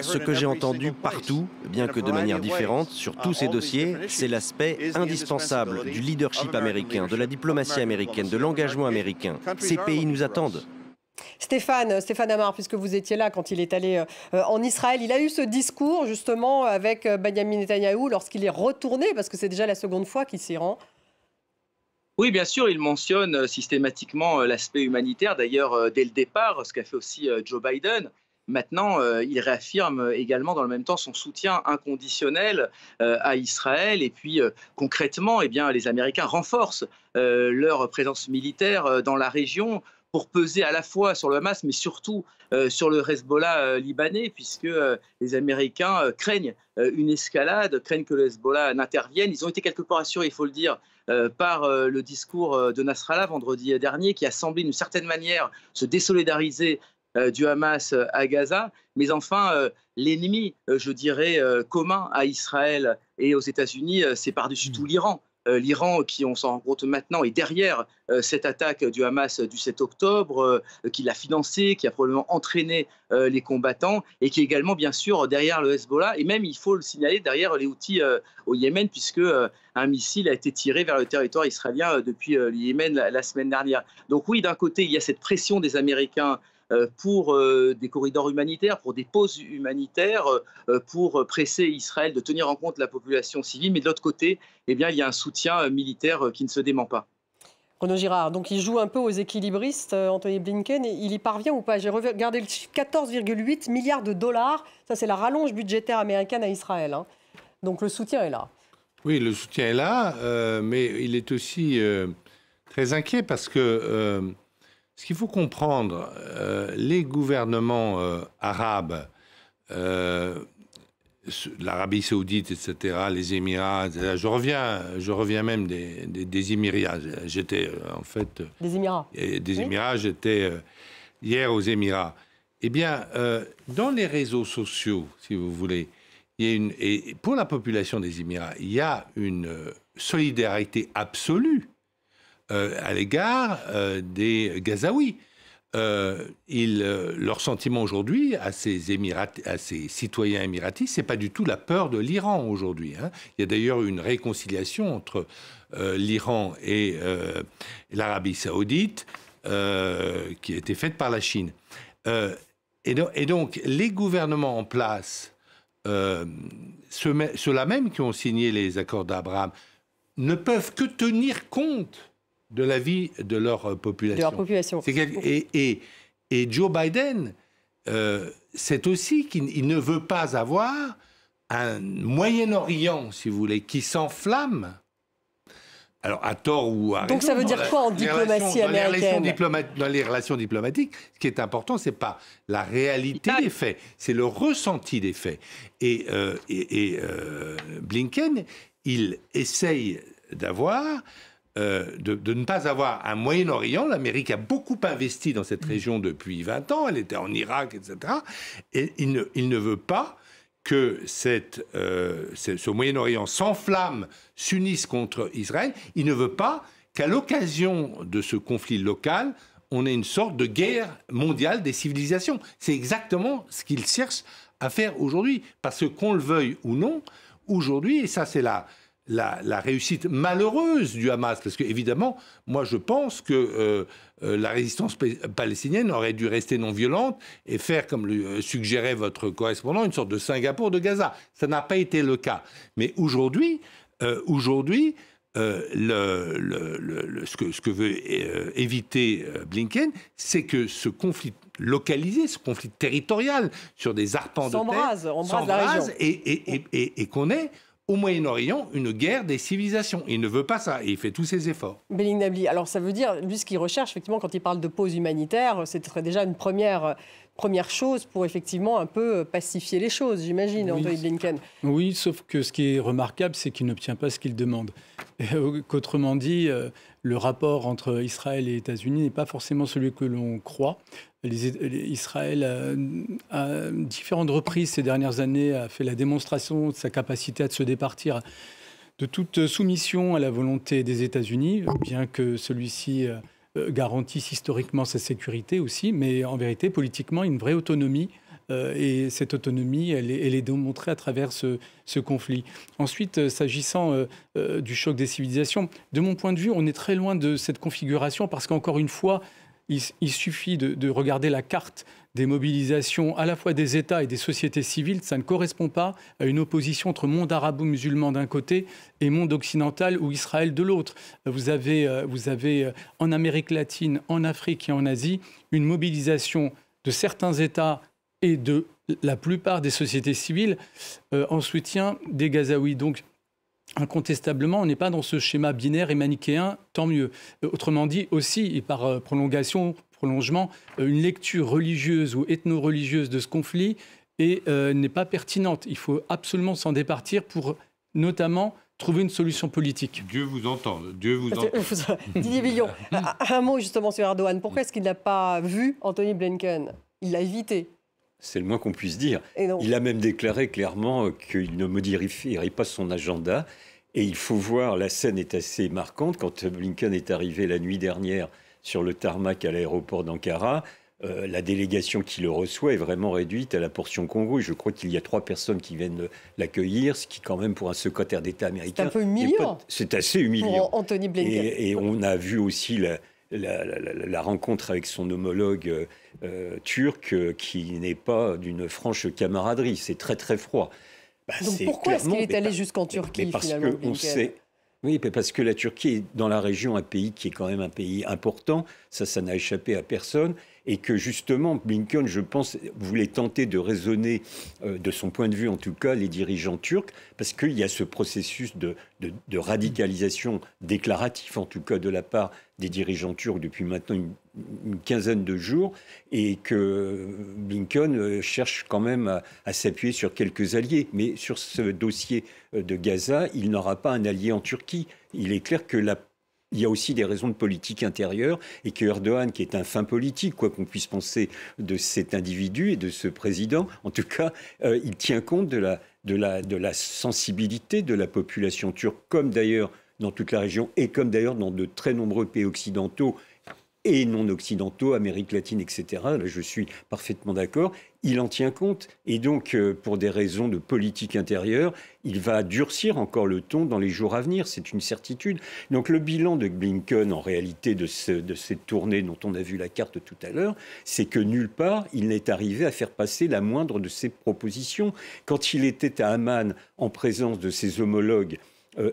Speaker 9: Ce que j'ai entendu partout, bien que de manière différente, sur tous ces dossiers, c'est l'aspect indispensable du leadership américain, de la diplomatie américaine, de l'engagement américain. Ces pays nous attendent.
Speaker 1: Stéphane Amar, puisque vous étiez là quand il est allé en Israël, il a eu ce discours justement avec Benyamin Netanyahou lorsqu'il est retourné, parce que c'est déjà la seconde fois qu'il s'y rend.
Speaker 2: Oui, bien sûr, il mentionne systématiquement l'aspect humanitaire, d'ailleurs dès le départ, ce qu'a fait aussi Joe Biden. Maintenant, il réaffirme également dans le même temps son soutien inconditionnel à Israël. Et puis, concrètement, eh bien, les Américains renforcent leur présence militaire dans la région pour peser à la fois sur le Hamas, mais surtout sur le Hezbollah libanais, puisque les Américains craignent une escalade, craignent que le Hezbollah n'intervienne. Ils ont été quelque part assurés, il faut le dire, par le discours de Nasrallah vendredi dernier, qui a semblé d'une certaine manière se désolidariser du Hamas à Gaza. Mais enfin, l'ennemi, je dirais, commun à Israël et aux États-Unis, c'est par-dessus tout l'Iran. L'Iran, qui, on s'en rend compte maintenant, est derrière cette attaque du Hamas du 7 octobre, qui l'a financée, qui a probablement entraîné les combattants, et qui est également, bien sûr, derrière le Hezbollah, et même, il faut le signaler, derrière les Houthis au Yémen, puisque un missile a été tiré vers le territoire israélien depuis le Yémen la semaine dernière. Donc oui, d'un côté, il y a cette pression des Américains pour des corridors humanitaires, pour des pauses humanitaires, pour presser Israël de tenir en compte la population civile. Mais de l'autre côté, eh bien, il y a un soutien militaire qui ne se dément pas.
Speaker 1: Renaud Girard, donc il joue un peu aux équilibristes, Anthony Blinken, et il y parvient ou pas? J'ai regardé le chiffre, 14,8 milliards de dollars. Ça, c'est la rallonge budgétaire américaine à Israël. Hein. Donc le soutien est là. Oui,
Speaker 6: le soutien est là, mais il est aussi très inquiet parce que... ce qu'il faut comprendre, les gouvernements arabes, l'Arabie saoudite, etc., les Émirats, etc., je reviens même des Émirats. J'étais en fait... Des Émirats. Des Émirats, j'étais hier aux Émirats. Eh bien, dans les réseaux sociaux, si vous voulez, et pour la population des Émirats, il y a une solidarité absolue à l'égard des Gazaouis. Leur sentiment aujourd'hui à ces citoyens émiratis, c'est pas du tout la peur de l'Iran aujourd'hui. Hein. Il y a d'ailleurs une réconciliation entre l'Iran et l'Arabie saoudite qui a été faite par la Chine. Et donc, les gouvernements en place, ceux-là même qui ont signé les accords d'Abraham, ne peuvent que tenir compte de la vie de leur population. Et Joe Biden, c'est aussi qu'il ne veut pas avoir un Moyen-Orient, si vous voulez, qui s'enflamme. Alors, à tort ou à raison. Donc ça veut dire quoi en diplomatie américaine? Dans les relations diplomatiques, ce qui est important, ce n'est pas la réalité des faits, c'est le ressenti des faits. Et Blinken, il essaye d'avoir... de ne pas avoir un Moyen-Orient. L'Amérique a beaucoup investi dans cette région depuis 20 ans. Elle était en Irak, etc. Et il ne veut pas que ce Moyen-Orient s'enflamme, s'unisse contre Israël. Il ne veut pas qu'à l'occasion de ce conflit local, on ait une sorte de guerre mondiale des civilisations. C'est exactement ce qu'il cherche à faire aujourd'hui. Parce que qu'on le veuille ou non, aujourd'hui, et ça c'est la réussite malheureuse du Hamas, parce que évidemment, moi je pense que la résistance palestinienne aurait dû rester non violente et faire, comme le suggérait votre correspondant, une sorte de Singapour de Gaza. Ça n'a pas été le cas. Mais aujourd'hui, ce que veut éviter Blinken, c'est que ce conflit localisé, ce conflit territorial sur des arpents de terre s'embrase et qu'on ait au Moyen-Orient une guerre des civilisations. Il ne veut pas ça et il fait tous ses efforts. Belling Nabli, alors ça veut dire, lui, ce qu'il recherche, effectivement, quand il parle de pause humanitaire, c'est déjà une première chose pour effectivement un peu pacifier les choses, j'imagine, Anthony Blinken.
Speaker 8: Oui, sauf que ce qui est remarquable, c'est qu'il n'obtient pas ce qu'il demande. Qu'autrement dit, le rapport entre Israël et les États-Unis n'est pas forcément celui que l'on croit. Israël, à différentes reprises ces dernières années, a fait la démonstration de sa capacité à se départir de toute soumission à la volonté des États-Unis, bien que celui-ci garantisse historiquement sa sécurité aussi, mais en vérité, politiquement, une vraie autonomie. Et cette autonomie, elle est démontrée à travers ce conflit. Ensuite, s'agissant du choc des civilisations, de mon point de vue, on est très loin de cette configuration parce qu'encore une fois, il suffit de regarder la carte des mobilisations à la fois des États et des sociétés civiles, ça ne correspond pas à une opposition entre monde arabo-musulman d'un côté et monde occidental ou Israël de l'autre. Vous avez en Amérique latine, en Afrique et en Asie une mobilisation de certains États et de la plupart des sociétés civiles en soutien des Gazaouis. Donc, incontestablement, on n'est pas dans ce schéma binaire et manichéen, tant mieux. Autrement dit, aussi, et par prolongement, une lecture religieuse ou ethno-religieuse de ce conflit n'est pas pertinente. Il faut absolument s'en départir pour, notamment, trouver une solution politique.
Speaker 6: Dieu vous entende. Dieu vous entende.
Speaker 1: Didier Villon, un mot justement sur Erdogan. Pourquoi est-ce qu'il n'a pas vu Anthony Blinken? Il l'a évité.
Speaker 7: C'est le moins qu'on puisse dire. Il a même déclaré clairement qu'il ne modifierait pas son agenda. Et il faut voir, la scène est assez marquante. Quand Blinken est arrivé la nuit dernière sur le tarmac à l'aéroport d'Ankara, la délégation qui le reçoit est vraiment réduite à la portion congrue. Je crois qu'il y a 3 personnes qui viennent l'accueillir, ce qui, quand même, pour un secrétaire d'État américain...
Speaker 1: C'est un peu humiliant.
Speaker 7: C'est assez humiliant.
Speaker 1: Pour Anthony Blinken.
Speaker 7: Et on a vu aussi la rencontre avec son homologue turc qui n'est pas d'une franche camaraderie. C'est très, très froid.
Speaker 1: Donc pourquoi est-ce qu'il est allé jusqu'en Turquie, finalement, Blinken ?
Speaker 7: Oui, parce que la Turquie est dans la région un pays qui est quand même un pays important, ça n'a échappé à personne, et que justement Blinken, je pense, voulait tenter de raisonner, de son point de vue en tout cas, les dirigeants turcs, parce qu'il y a ce processus de radicalisation déclaratif, en tout cas de la part des dirigeants turcs depuis maintenant une quinzaine de jours, et que Blinken cherche quand même à s'appuyer sur quelques alliés. Mais sur ce dossier de Gaza, il n'aura pas un allié en Turquie. Il est clair que il y a aussi des raisons de politique intérieure et que Erdogan, qui est un fin politique, quoi qu'on puisse penser de cet individu et de ce président, en tout cas, il tient compte de la sensibilité de la population turque, comme d'ailleurs dans toute la région et comme d'ailleurs dans de très nombreux pays occidentaux et non occidentaux, Amérique latine, etc. Là, je suis parfaitement d'accord. Il en tient compte. Et donc, pour des raisons de politique intérieure, il va durcir encore le ton dans les jours à venir. C'est une certitude. Donc, le bilan de Blinken, en réalité, de cette tournée dont on a vu la carte tout à l'heure, c'est que nulle part, il n'est arrivé à faire passer la moindre de ses propositions. Quand il était à Amman, en présence de ses homologues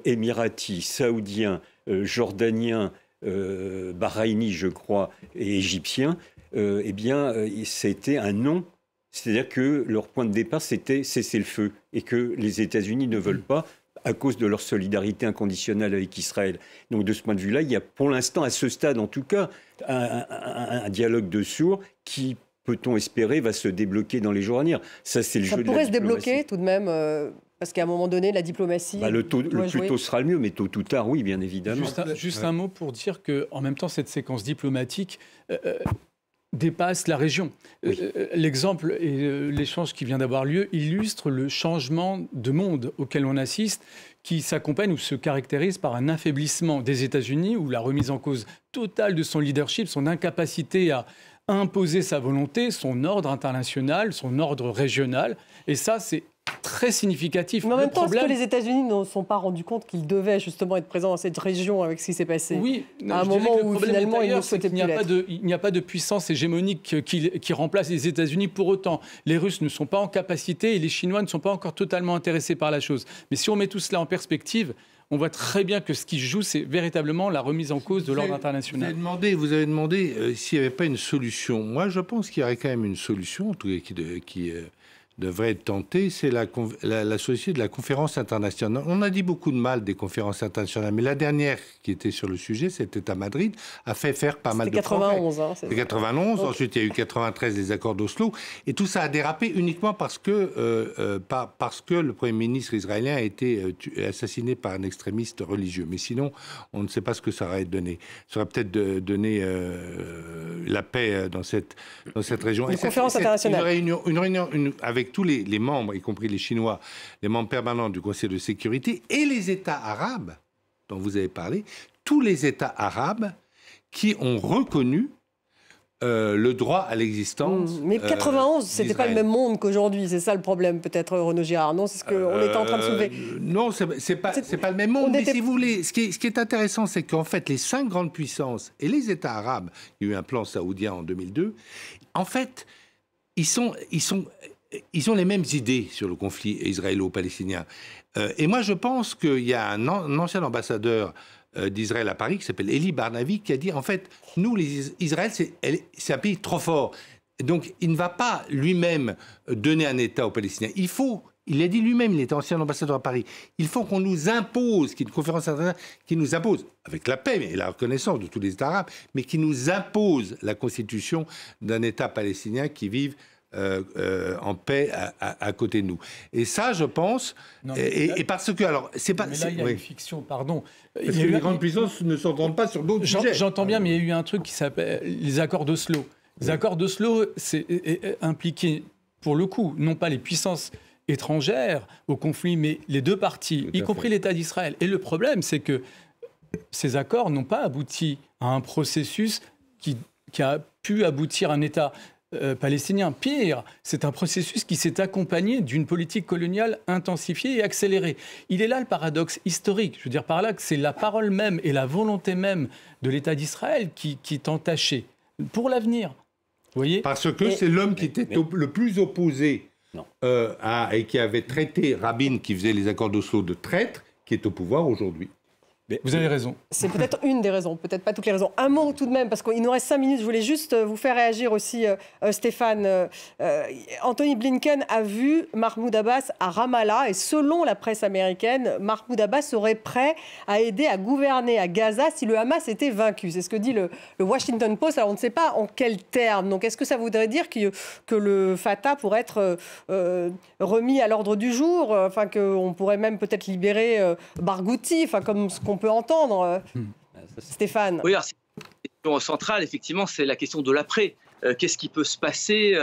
Speaker 7: émiratis, saoudiens, jordaniens, bahreïni, je crois, et égyptien, eh bien, c'était un non. C'est-à-dire que leur point de départ, c'était cesser le feu et que les États-Unis ne veulent pas à cause de leur solidarité inconditionnelle avec Israël. Donc, de ce point de vue-là, il y a pour l'instant, à ce stade en tout cas, un dialogue de sourds qui, peut-on espérer, va se débloquer dans les jours à venir. Ça, c'est le jeu de la diplomatie. Ça pourrait
Speaker 1: se débloquer tout de même parce qu'à un moment donné, la diplomatie...
Speaker 7: le plus tôt sera le mieux, mais tôt ou tard, oui, bien évidemment.
Speaker 8: Juste un mot pour dire qu'en même temps, cette séquence diplomatique dépasse la région. Oui. L'exemple et l'échange qui vient d'avoir lieu illustre le changement de monde auquel on assiste, qui s'accompagne ou se caractérise par un affaiblissement des États-Unis ou la remise en cause totale de son leadership, son incapacité à imposer sa volonté, son ordre international, son ordre régional. Et ça, c'est très significatif.
Speaker 1: Mais en même temps, est-ce que les États-Unis ne se sont pas rendus compte qu'ils devaient justement être présents dans cette région avec ce qui s'est passé ?
Speaker 8: Oui,
Speaker 1: à un moment où finalement ils ne souhaitaient plus l'être.
Speaker 8: Il n'y a pas de puissance hégémonique qui remplace les États-Unis pour autant. Les Russes ne sont pas en capacité et les Chinois ne sont pas encore totalement intéressés par la chose. Mais si on met tout cela en perspective, on voit très bien que ce qui joue, c'est véritablement la remise en cause de l'ordre international.
Speaker 6: Vous avez demandé s'il n'y avait pas une solution. Moi, je pense qu'il y aurait quand même une solution, en tout cas, qui devrait être tentée, c'est la société de la conférence internationale. On a dit beaucoup de mal des conférences internationales, mais la dernière qui était sur le sujet, c'était à Madrid, a fait faire pas mal de progrès. C'était 91, ensuite il y a eu 93, les accords d'Oslo, et tout ça a dérapé uniquement parce que le Premier ministre israélien a été assassiné par un extrémiste religieux. Mais sinon, on ne sait pas ce que ça aurait donné. Ça aurait peut-être donné la paix dans cette région.
Speaker 1: Une conférence internationale.
Speaker 6: Une réunion avec tous les membres, y compris les Chinois, les membres permanents du Conseil de sécurité et les États arabes dont vous avez parlé, tous les États arabes qui ont reconnu le droit à l'existence.
Speaker 1: Mais 91, c'était pas le même monde qu'aujourd'hui, c'est ça le problème, peut-être, Renaud Girard. Non, c'est ce qu'on était en train de soulever.
Speaker 6: Non, c'est pas le même monde. Mais si vous voulez, ce qui est intéressant, c'est qu'en fait, les 5 grandes puissances et les États arabes, il y a eu un plan saoudien en 2002, en fait, ils ont les mêmes idées sur le conflit israélo-palestinien. Et moi, je pense qu'il y a un ancien ambassadeur d'Israël à Paris qui s'appelle Eli Barnavi qui a dit, en fait, nous, Israël, c'est un pays trop fort. Donc, il ne va pas lui-même donner un État aux Palestiniens. Il l'a dit lui-même, il était ancien ambassadeur à Paris. Il faut qu'on nous impose, qu'il y ait une conférence internationale qui nous impose, avec la paix et la reconnaissance de tous les États arabes, mais qui nous impose la constitution d'un État palestinien qui vive en paix à côté de nous. Et ça, je pense, non, et parce que, alors, c'est pas...
Speaker 8: Mais là, il y a une fiction, pardon.
Speaker 6: Parce que les grandes puissances ne s'entendent pas sur d'autres sujets.
Speaker 8: J'entends bien, mais il y a eu un truc qui s'appelle les accords d'Oslo. Les accords d'Oslo, c'est impliqué, pour le coup, non pas les puissances étrangères au conflit, mais les deux parties, y compris l'État d'Israël. Et le problème, c'est que ces accords n'ont pas abouti à un processus qui a pu aboutir à un État palestinien. Pire, c'est un processus qui s'est accompagné d'une politique coloniale intensifiée et accélérée. Il est là le paradoxe historique. Je veux dire par là que c'est la parole même et la volonté même de l'État d'Israël qui est entachée pour l'avenir. Vous voyez ?
Speaker 6: Parce que c'est l'homme qui était le plus opposé et qui avait traité Rabin, qui faisait les accords d'Oslo, de traître, qui est au pouvoir aujourd'hui.
Speaker 8: Mais vous avez raison.
Speaker 1: C'est peut-être une des raisons, peut-être pas toutes les raisons. Un mot tout de même, parce qu'il nous reste 5 minutes. Je voulais juste vous faire réagir aussi, Stéphane. Anthony Blinken a vu Mahmoud Abbas à Ramallah, et selon la presse américaine, Mahmoud Abbas serait prêt à aider à gouverner à Gaza si le Hamas était vaincu. C'est ce que dit le Washington Post. Alors on ne sait pas en quels termes. Donc est-ce que ça voudrait dire que le Fatah pourrait être remis à l'ordre du jour, enfin qu'on pourrait même peut-être libérer Barghouti, enfin comme ce qu'on peut entendre, Stéphane.
Speaker 2: Oui, alors, la question centrale, effectivement, c'est la question de l'après. Qu'est-ce qui peut se passer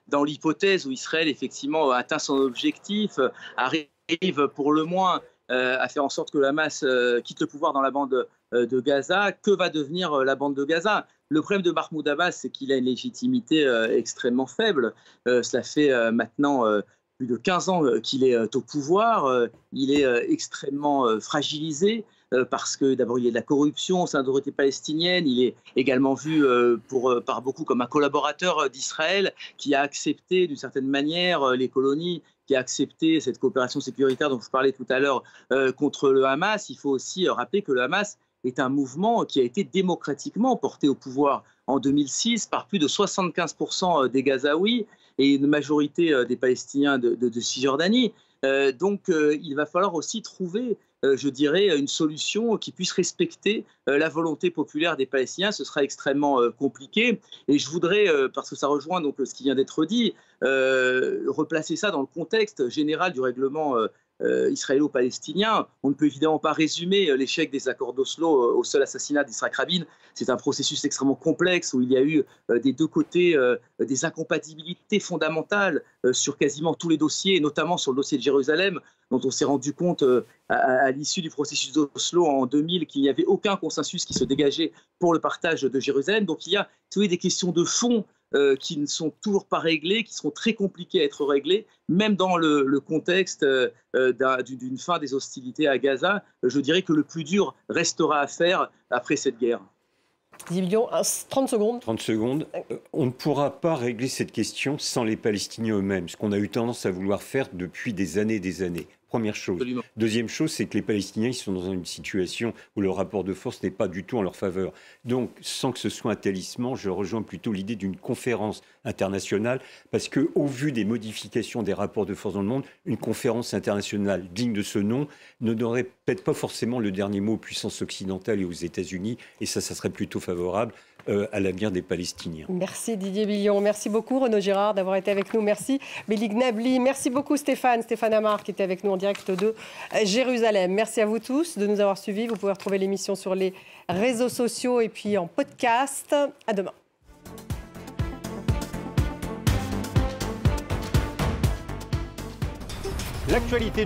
Speaker 2: dans l'hypothèse où Israël, effectivement, atteint son objectif, arrive pour le moins à faire en sorte que le Hamas quitte le pouvoir dans la bande de Gaza. Que va devenir la bande de Gaza ? Le problème de Mahmoud Abbas, c'est qu'il a une légitimité extrêmement faible. Cela fait maintenant plus de 15 ans qu'il est au pouvoir. Il est extrêmement fragilisé. Parce que d'abord il y a de la corruption au sein de l'autorité palestinienne, il est également vu par beaucoup comme un collaborateur d'Israël qui a accepté d'une certaine manière les colonies, qui a accepté cette coopération sécuritaire dont je parlais tout à l'heure contre le Hamas. Il faut aussi rappeler que le Hamas est un mouvement qui a été démocratiquement porté au pouvoir en 2006 par plus de 75% des Gazaouis et une majorité des Palestiniens de Cisjordanie. Donc il va falloir aussi trouver je dirais, une solution qui puisse respecter la volonté populaire des Palestiniens. Ce sera extrêmement compliqué. Et je voudrais, parce que ça rejoint donc ce qui vient d'être dit, replacer ça dans le contexte général du règlement israélo-palestinien. On ne peut évidemment pas résumer l'échec des accords d'Oslo au seul assassinat d'Yitzhak Rabin. C'est un processus extrêmement complexe où il y a eu des deux côtés des incompatibilités fondamentales sur quasiment tous les dossiers, et notamment sur le dossier de Jérusalem, dont on s'est rendu compte à l'issue du processus d'Oslo en 2000 qu'il n'y avait aucun consensus qui se dégageait pour le partage de Jérusalem. Donc il y a des questions de fond qui ne sont toujours pas réglées, qui seront très compliquées à être réglées, même dans le contexte d'une fin des hostilités à Gaza. Je dirais que le plus dur restera à faire après cette guerre.
Speaker 1: 10 millions, 30 secondes.
Speaker 7: 30 secondes. On ne pourra pas régler cette question sans les Palestiniens eux-mêmes, ce qu'on a eu tendance à vouloir faire depuis des années et des années. Première chose.
Speaker 2: Absolument.
Speaker 7: Deuxième chose, c'est que les Palestiniens ils sont dans une situation où le rapport de force n'est pas du tout en leur faveur. Donc, sans que ce soit un talisman, je rejoins plutôt l'idée d'une conférence internationale, parce qu'au vu des modifications des rapports de force dans le monde, une conférence internationale digne de ce nom ne donnerait peut-être pas forcément le dernier mot aux puissances occidentales et aux États-Unis, et ça serait plutôt favorable à l'avenir des Palestiniens.
Speaker 1: Merci Didier Billon, merci beaucoup Renaud Girard d'avoir été avec nous, merci Belik Nabli, merci beaucoup Stéphane Amar qui était avec nous en direct de Jérusalem. Merci à vous tous de nous avoir suivis, vous pouvez retrouver l'émission sur les réseaux sociaux et puis en podcast. À demain.
Speaker 10: L'actualité